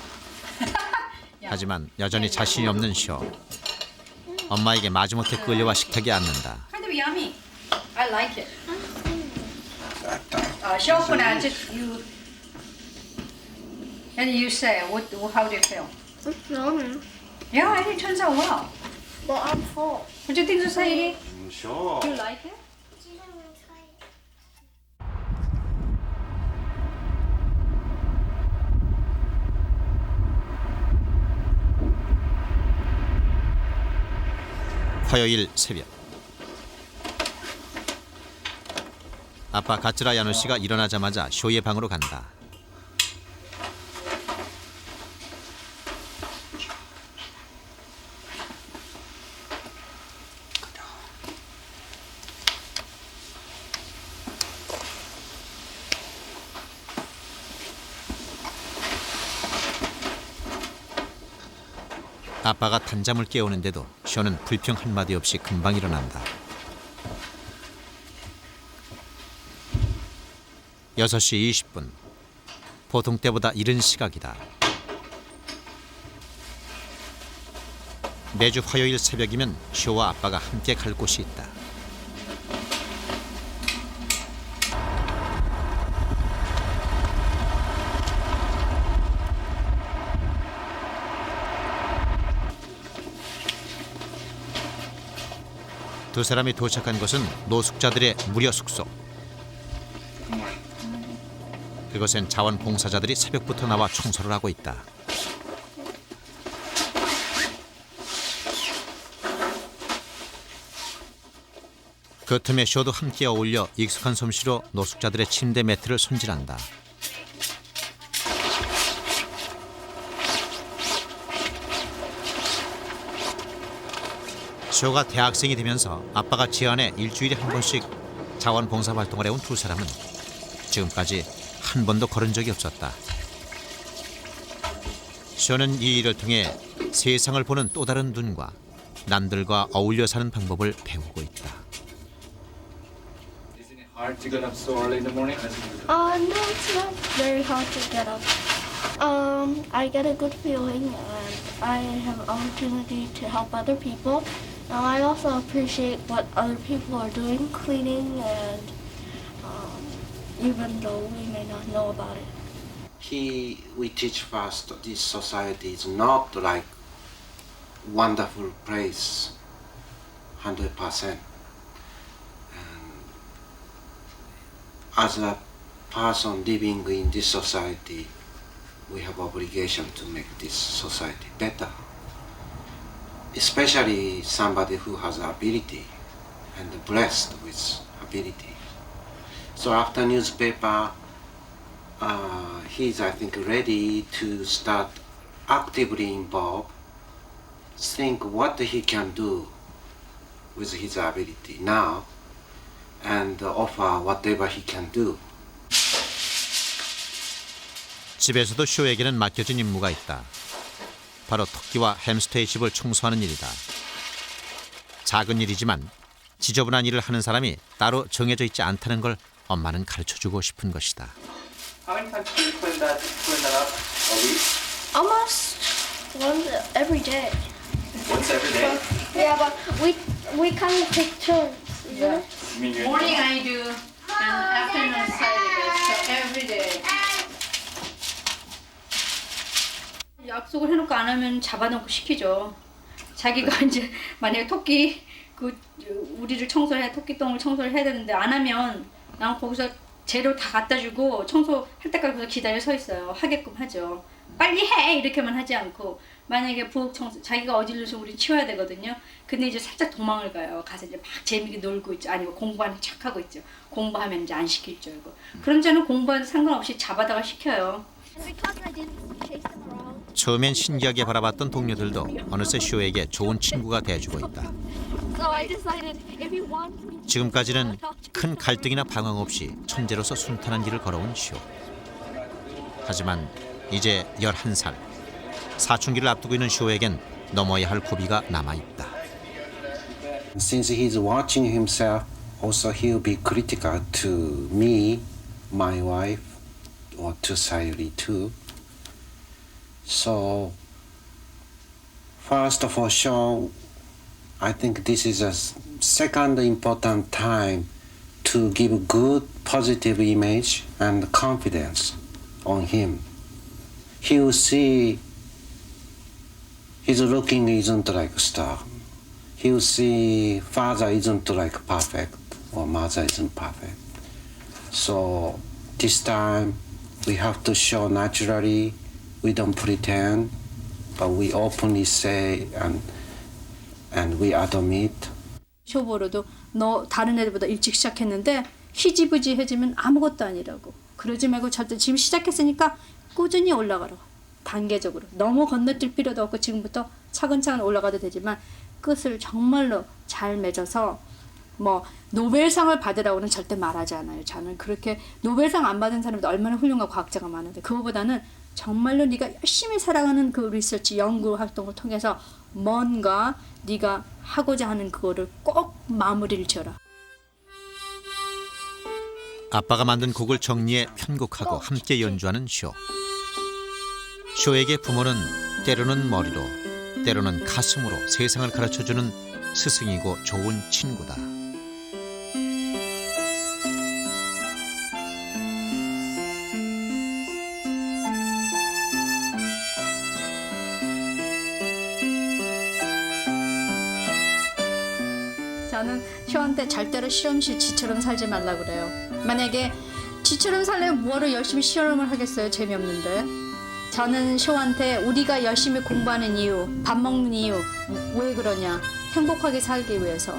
하지만 여전히 자신이 없는 쇼. 엄마에게 마지못해 끌려와 식탁에 앉는다. kind of yummy. I like it. Shokun아, just you. And you say, how do you feel? It's yummy. Yeah, I think it turns out well. But I'm full. What do you think, Society? Sure. Do you like it? 화요일 새벽. 아빠 가츠라 야노 씨가 일어나자마자 쇼의 방으로 간다. 아빠가 단잠을 깨우는데도 쇼는 불평 한마디 없이 금방 일어난다. 6시 20분. 보통 때보다 이른 시각이다. 매주 화요일 새벽이면 쇼와 아빠가 함께 갈 곳이 있다. 두 사람이 도착한 곳은 노숙자들의 무료 숙소. 그곳엔 자원봉사자들이 새벽부터 나와 청소를 하고 있다. 그 틈에 쇼도 함께 어울려 익숙한 솜씨로 노숙자들의 침대 매트를 손질한다. 쇼가 대학생이 되면서 아빠가 제안해 일주일에 한 번씩 자원봉사 활동을 해온 두 사람은 지금까지 한 번도 걸은 적이 없었다. 쇼는 이 일을 통해 세상을 보는 또 다른 눈과 남들과 어울려 사는 방법을 배우고 있다. Hard to get up so early in the morning? No, it's not very hard to get up. I get a good feeling and I have an opportunity to help other people. I also appreciate what other people are doing, cleaning, and even though we may not know about it. We teach first this society is not like wonderful place, 100%. As a person living in this society, we have obligation to make this society better. Especially somebody who has ability and blessed with ability. So after newspaper, he's, I think, ready to start actively involved, think what he can do with his ability now, and offer whatever he can do. 집에서도 쇼에게는 맡겨진 임무가 있다. 바로 토끼와 햄스터의 집을 청소하는 일이다. 작은 일이지만 지저분한 일을 하는 사람이 따로 정해져 있지 않다는 걸 엄마는 가르쳐주고 싶은 것이다. How many times do you clean that up a week? Almost once every day. Once every day? Yeah, but we kind of take turns. Yeah. You Morning I do and afternoon Saturday, so every day. 약속을 해놓고 안 하면 잡아놓고 시키죠. 자기가 이제 만약에 토끼 우리를 청소해 토끼똥을 청소를 해야 되는데 안 하면 난 거기서 재료 다 갖다 주고 청소할 때까지 거기서 기다려 서 있어요. 하게끔 하죠. 빨리 해 이렇게만 하지 않고 만약에 부엌 청소 자기가 어질러서 우리 치워야 되거든요. 근데 이제 살짝 도망을 가요. 가서 이제 막 재미있게 놀고 있죠. 아니면 공부하는 척 하고 있죠. 공부하면 이제 안 시킬 줄 알고. 그럼 저는 공부하는 상관없이 잡아다가 시켜요. 처음엔 신기하게 바라봤던 동료들도 어느새 쇼에게 좋은 친구가 돼주고 있다. 지금까지는 큰 갈등이나 방황 없이 천재로서 순탄한 길을 걸어온 쇼. 하지만 이제 11살, 사춘기를 앞두고 있는 쇼에겐 넘어야 할 고비가 남아있다. Since he's watching himself, also he'll be critical to me, my wife, or to Sayuri too. So, first for sure, I think this is a second important time to give good positive image and confidence on him. He will see his looking isn't like star. He will see father isn't like perfect or mother isn't perfect. So this time we have to show naturally. We don't pretend, but we openly say and we admit. 쇼보로도 너 다른 애들보다 일찍 시작했는데 희지부지해지면 아무것도 아니라고. 그러지 말고 절대 지금 시작했으니까 꾸준히 올라가라고. 단계적으로. 너무 건너뛸 필요도 없고 지금부터 차근차근 올라가도 되지만 끝을 정말로 잘 맺어서 뭐 노벨상을 받으라고는 절대 말하지 않아요. 저는 그렇게 노벨상 안 받은 사람도 얼마나 훌륭한 과학자가 많은데 그거보다는 정말로 네가 열심히 살아가는 그 리서치 연구 활동을 통해서 뭔가 네가 하고자 하는 그거를 꼭 마무리를 지어라. 아빠가 만든 곡을 정리해 편곡하고 함께 연주하는 쇼. 쇼에게 부모는 때로는 머리로, 때로는 가슴으로 세상을 가르쳐주는 스승이고 좋은 친구다. 저는 쇼한테 절대로 실험실 쥐처럼 살지 말라 그래요. 만약에 쥐처럼 살려면 뭐하러 열심히 실험을 하겠어요. 재미없는데. 저는 쇼한테 우리가 열심히 공부하는 이유, 밥 먹는 이유 왜 그러냐. 행복하게 살기 위해서.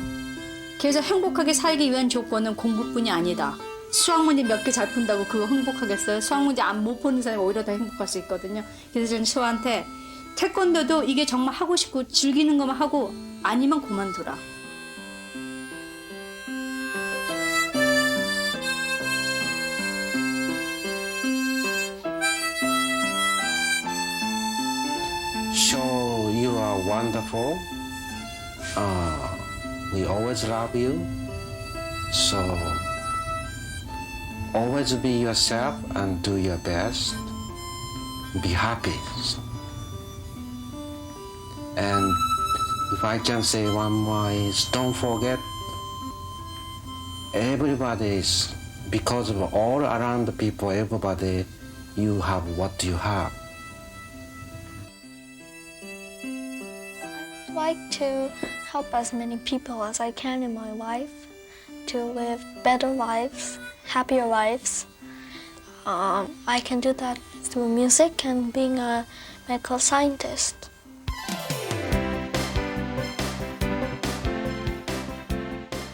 그래서 행복하게 살기 위한 조건은 공부뿐이 아니다. 수학 문제 몇 개 잘 푼다고 그거 행복하겠어요? 수학 문제 못 푸는 사람이 오히려 더 행복할 수 있거든요. 그래서 저는 쇼한테 태권도도 이게 정말 하고 싶고 즐기는 것만 하고 아니면 그만둬라. Show you are wonderful. We always love you. So always be yourself and do your best. Be happy. And if I can say one more is don't forget everybody is because of all around the people, everybody you have what you have. I'd like to help as many people as I can in my life to live better lives, happier lives. I can do that through music and being a medical scientist.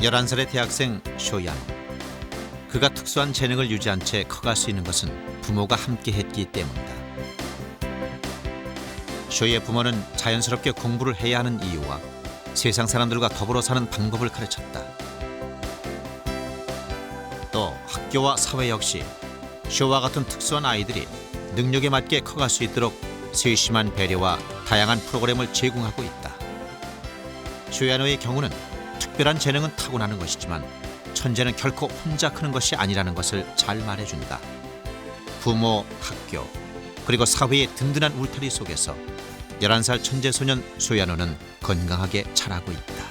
열한 살의 대학생 쇼야노. 그가 특수한 재능을 유지한 채 커갈 수 있는 것은 부모가 함께 했기 때문이다. 쇼의 부모는 자연스럽게 공부를 해야 하는 이유와 세상 사람들과 더불어 사는 방법을 가르쳤다. 또 학교와 사회 역시 쇼와 같은 특수한 아이들이 능력에 맞게 커갈 수 있도록 세심한 배려와 다양한 프로그램을 제공하고 있다. 쇼야노의 경우는 특별한 재능은 타고나는 것이지만 천재는 결코 혼자 크는 것이 아니라는 것을 잘 말해준다. 부모, 학교, 그리고 사회의 든든한 울타리 속에서 11살 천재 소년 쇼야노는 건강하게 자라고 있다.